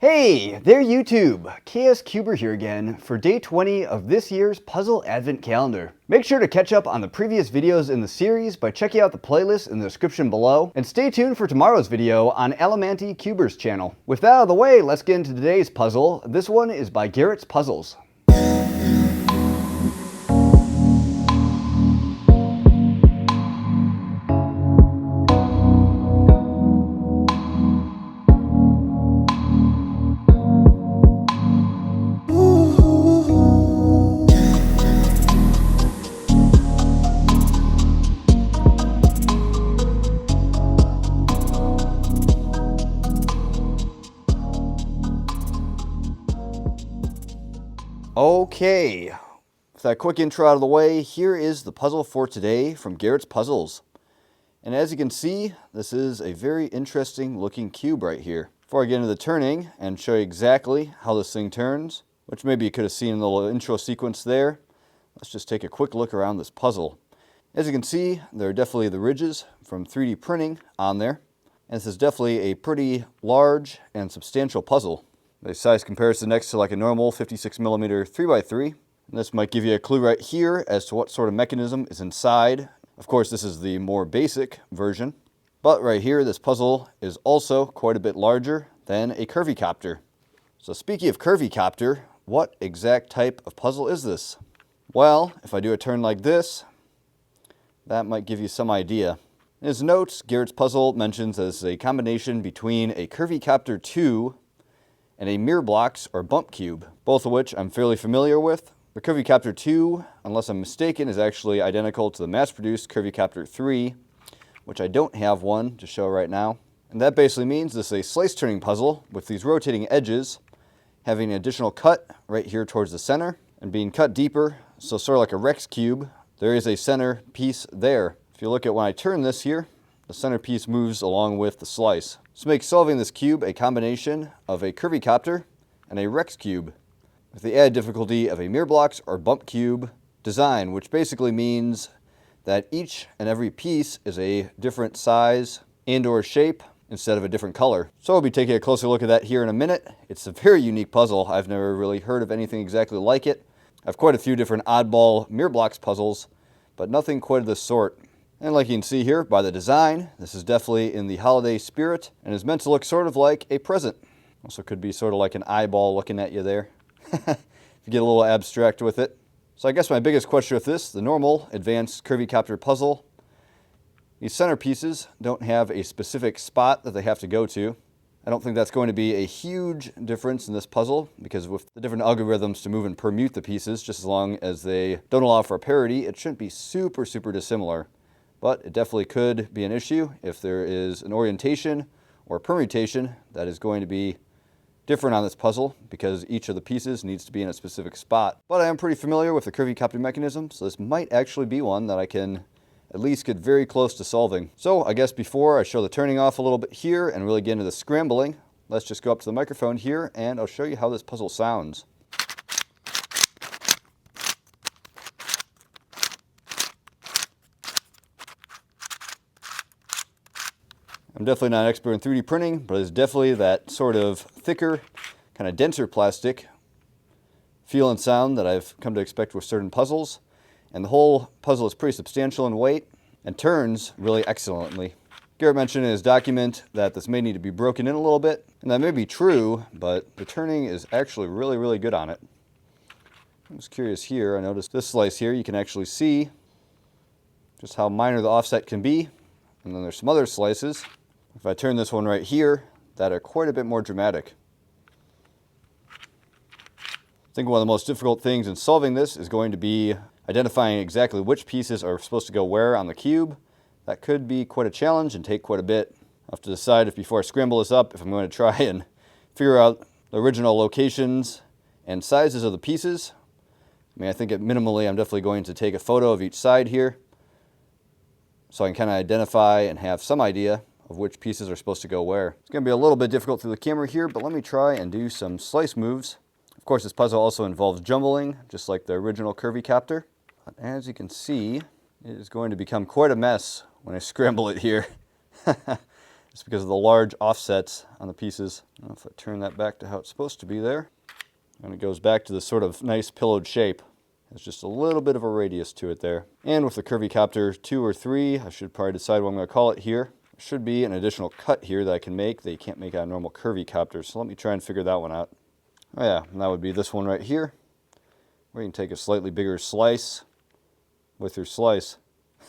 Hey there YouTube! KS Cuber here again for day 20 of this year's Puzzle Advent Calendar. Make sure to catch up on the previous videos in the series by checking out the playlist in the description below, and stay tuned for tomorrow's video on Allomanti Cuber's channel. With that out of the way, let's get into today's puzzle. This one is by Garrett's Puzzles. Okay, with that quick intro out of the way, here is the puzzle for today from Garrett's Puzzles. And as you can see, this is a very interesting looking cube right here. Before I get into the turning and show you exactly how this thing turns, which maybe you could have seen in the little intro sequence there, let's just take a quick look around this puzzle. As you can see, there are definitely the ridges from 3D printing on there. And this is definitely a pretty large and substantial puzzle. The size comparison next to like a normal 56mm 3x3. And this might give you a clue right here as to what sort of mechanism is inside. Of course, this is the more basic version. But right here, this puzzle is also quite a bit larger than a curvy copter. So speaking of curvy copter, what exact type of puzzle is this? Well, if I do a turn like this, that might give you some idea. In his notes, Garrett's puzzle mentions as a combination between a curvy copter 2 and a mirror blocks or bump cube, both of which I'm fairly familiar with. The Curvy Copter 2, unless I'm mistaken, is actually identical to the mass-produced Curvy Copter 3, which I don't have one to show right now. And that basically means this is a slice-turning puzzle with these rotating edges having an additional cut right here towards the center and being cut deeper, so sort of like a Rex cube, there is a center piece there. If you look at when I turn this here, the center piece moves along with the slice. This makes solving this cube a combination of a curvy copter and a Rex cube, with the added difficulty of a mirror blocks or bump cube design, which basically means that each and every piece is a different size and or shape instead of a different color. So we'll be taking a closer look at that here in a minute. It's a very unique puzzle. I've never really heard of anything exactly like it. I have quite a few different oddball mirror blocks puzzles, but nothing quite of this sort. And like you can see here by the design, this is definitely in the holiday spirit and is meant to look sort of like a present. Also could be sort of like an eyeball looking at you there. If you get a little abstract with it. So I guess my biggest question with this, the normal advanced curvy copter puzzle, these center pieces don't have a specific spot that they have to go to. I don't think that's going to be a huge difference in this puzzle because with the different algorithms to move and permute the pieces, just as long as they don't allow for parity, it shouldn't be super dissimilar. But it definitely could be an issue if there is an orientation or permutation that is going to be different on this puzzle because each of the pieces needs to be in a specific spot. But I am pretty familiar with the curvy copter mechanism, so this might actually be one that I can at least get very close to solving. So I guess before I show the turning off a little bit here and really get into the scrambling, let's just go up to the microphone here and I'll show you how this puzzle sounds. I'm definitely not an expert in 3D printing, but it's definitely that sort of thicker, kind of denser plastic feel and sound that I've come to expect with certain puzzles. And the whole puzzle is pretty substantial in weight and turns really excellently. Garrett mentioned in his document that this may need to be broken in a little bit, and that may be true, but the turning is actually really good on it. I'm just curious here, I noticed this slice here, you can actually see just how minor the offset can be. And then there's some other slices. If I turn this one right here, that are quite a bit more dramatic. I think one of the most difficult things in solving this is going to be identifying exactly which pieces are supposed to go where on the cube. That could be quite a challenge and take quite a bit. I'll have to decide if before I scramble this up, if I'm going to try and figure out the original locations and sizes of the pieces. I mean, I think minimally I'm definitely going to take a photo of each side here so I can kind of identify and have some idea of which pieces are supposed to go where. It's going to be a little bit difficult through the camera here, but let me try and do some slice moves. Of course, this puzzle also involves jumbling, just like the original curvy copter. But as you can see, it is going to become quite a mess when I scramble it here. Just because of the large offsets on the pieces. I don't know if I turn that back to how it's supposed to be there. And it goes back to this sort of nice pillowed shape. There's just a little bit of a radius to it there. And with the Curvy Copter 2 or 3, I should probably decide what I'm going to call it here. There should be an additional cut here that I can make that you can't make on a normal Curvy Copter. So let me try and figure that one out. Oh yeah, and that would be this one right here, where you can take a slightly bigger slice with your slice.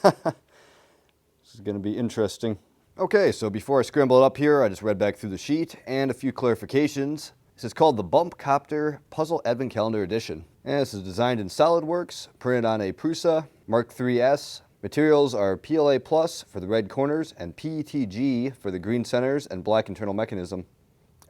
This is going to be interesting. Okay, so before I scramble it up here, I just read back through the sheet and a few clarifications. This is called the Bump Copter Puzzle Advent Calendar Edition. And this is designed in SolidWorks, printed on a Prusa Mark IIIs. Materials are PLA Plus for the red corners and PETG for the green centers and black internal mechanism.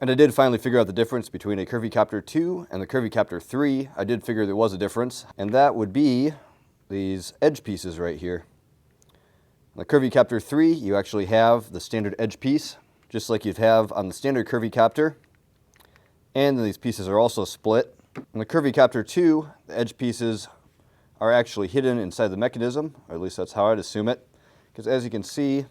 And I did finally figure out the difference between a Curvy Copter 2 and the Curvy Copter 3. I did figure there was a difference, and that would be these edge pieces right here. On the Curvy Copter 3, you actually have the standard edge piece, just like you'd have on the standard Curvy Copter. And then these pieces are also split. On the Curvy Copter 2, the edge pieces are actually hidden inside the mechanism, or at least that's how I'd assume it. Because as you can see,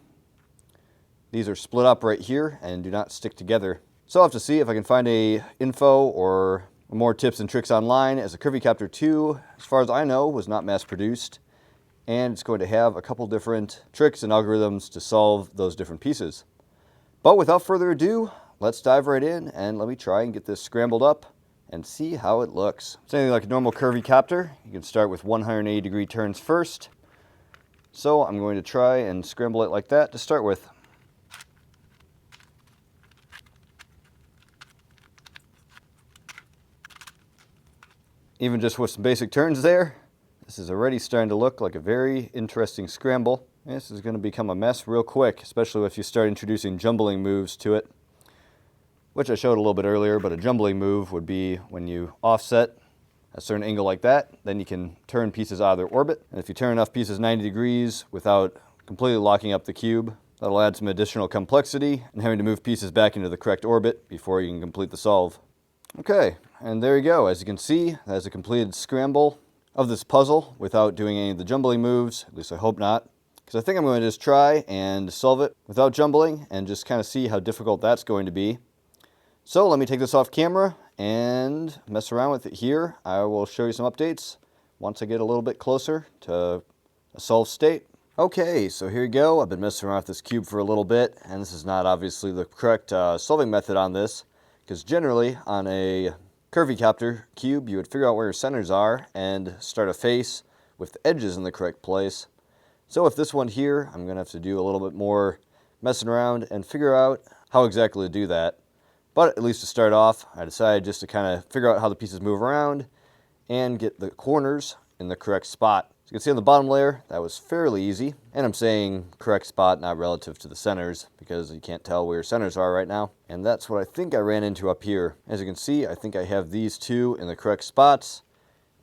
these are split up right here and do not stick together. So I'll have to see if I can find a info or more tips and tricks online, as the Curvy Copter 2, as far as I know, was not mass produced. And it's going to have a couple different tricks and algorithms to solve those different pieces. But without further ado, let's dive right in and let me try and get this scrambled up and see how it looks. It's anything like a normal Curvy Copter. You can start with 180 degree turns first. So I'm going to try and scramble it like that to start with. Even just with some basic turns there, this is already starting to look like a very interesting scramble. This is going to become a mess real quick, especially if you start introducing jumbling moves to it, which I showed a little bit earlier, but a jumbling move would be when you offset a certain angle like that, then you can turn pieces out of their orbit. And if you turn enough pieces 90 degrees without completely locking up the cube, that'll add some additional complexity and having to move pieces back into the correct orbit before you can complete the solve. Okay, and there you go. As you can see, that's a completed scramble of this puzzle without doing any of the jumbling moves, at least I hope not. Because I think I'm going to just try and solve it without jumbling and just kind of see how difficult that's going to be. So let me take this off camera and mess around with it here. I will show you some updates once I get a little bit closer to a solved state. Okay, so here you go. I've been messing around with this cube for a little bit, and this is not obviously the correct solving method on this, because generally on a Curvy Copter cube, you would figure out where your centers are and start a face with the edges in the correct place. So with this one here, I'm going to have to do a little bit more messing around and figure out how exactly to do that. But at least to start off, I decided just to kind of figure out how the pieces move around and get the corners in the correct spot. As you can see on the bottom layer, that was fairly easy. And I'm saying correct spot, not relative to the centers, because you can't tell where your centers are right now. And that's what I think I ran into up here. As you can see, I think I have these two in the correct spots,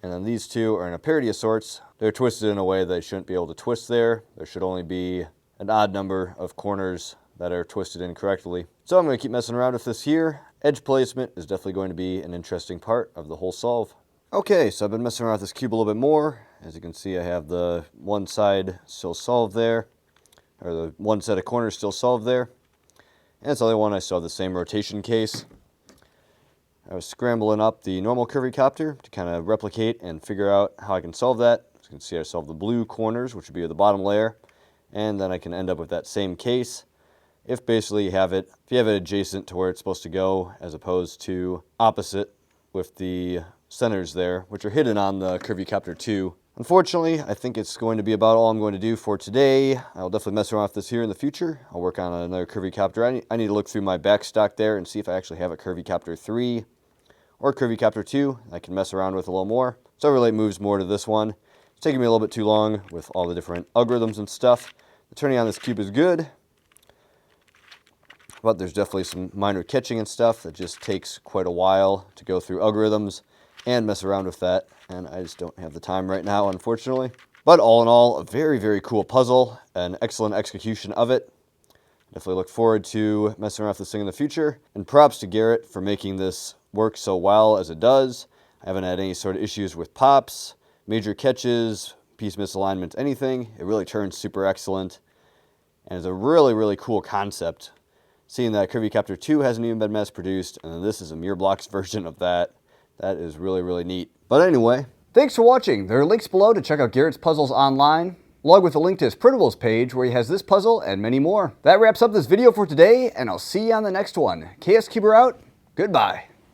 and then these two are in a parity of sorts. They're twisted in a way that they shouldn't be able to twist there. There should only be an odd number of corners that are twisted incorrectly. So I'm going to keep messing around with this here. Edge placement is definitely going to be an interesting part of the whole solve. Okay, so I've been messing around with this cube a little bit more. As you can see, I have the one side still solved there, or the one set of corners still solved there. And it's the other one, I still have the same rotation case. I was scrambling up the normal Curvy Copter to kind of replicate and figure out how I can solve that. As you can see, I solved the blue corners, which would be the bottom layer, and then I can end up with that same case. If basically you have it, if you have it adjacent to where it's supposed to go, as opposed to opposite with the centers there, which are hidden on the Curvy Copter 2. Unfortunately, I think it's going to be about all I'm going to do for today. I'll definitely mess around with this here in the future. I'll work on another Curvy Copter. I need to look through my back stock there and see if I actually have a Curvy Copter 3 or Curvy Copter 2 I can mess around with a little more. So I relate moves more to this one. It's taking me a little bit too long with all the different algorithms and stuff. The turning on this cube is good, but there's definitely some minor catching and stuff that just takes quite a while to go through algorithms and mess around with that, and I just don't have the time right now, unfortunately. But all in all, a very, very cool puzzle, an excellent execution of it. Definitely look forward to messing around with this thing in the future, and props to Garrett for making this work so well as it does. I haven't had any sort of issues with pops, major catches, piece misalignments, anything. It really turns super excellent, and it's a really, really cool concept. Seeing that Curvy Copter 2 hasn't even been mass produced, and then this is a Mirror Blocks version of that. That is really, really neat. But anyway, thanks for watching. There are links below to check out Garrett's puzzles online, along with a link to his printables page where he has this puzzle and many more. That wraps up this video for today, and I'll see you on the next one. KS Cuber out. Goodbye.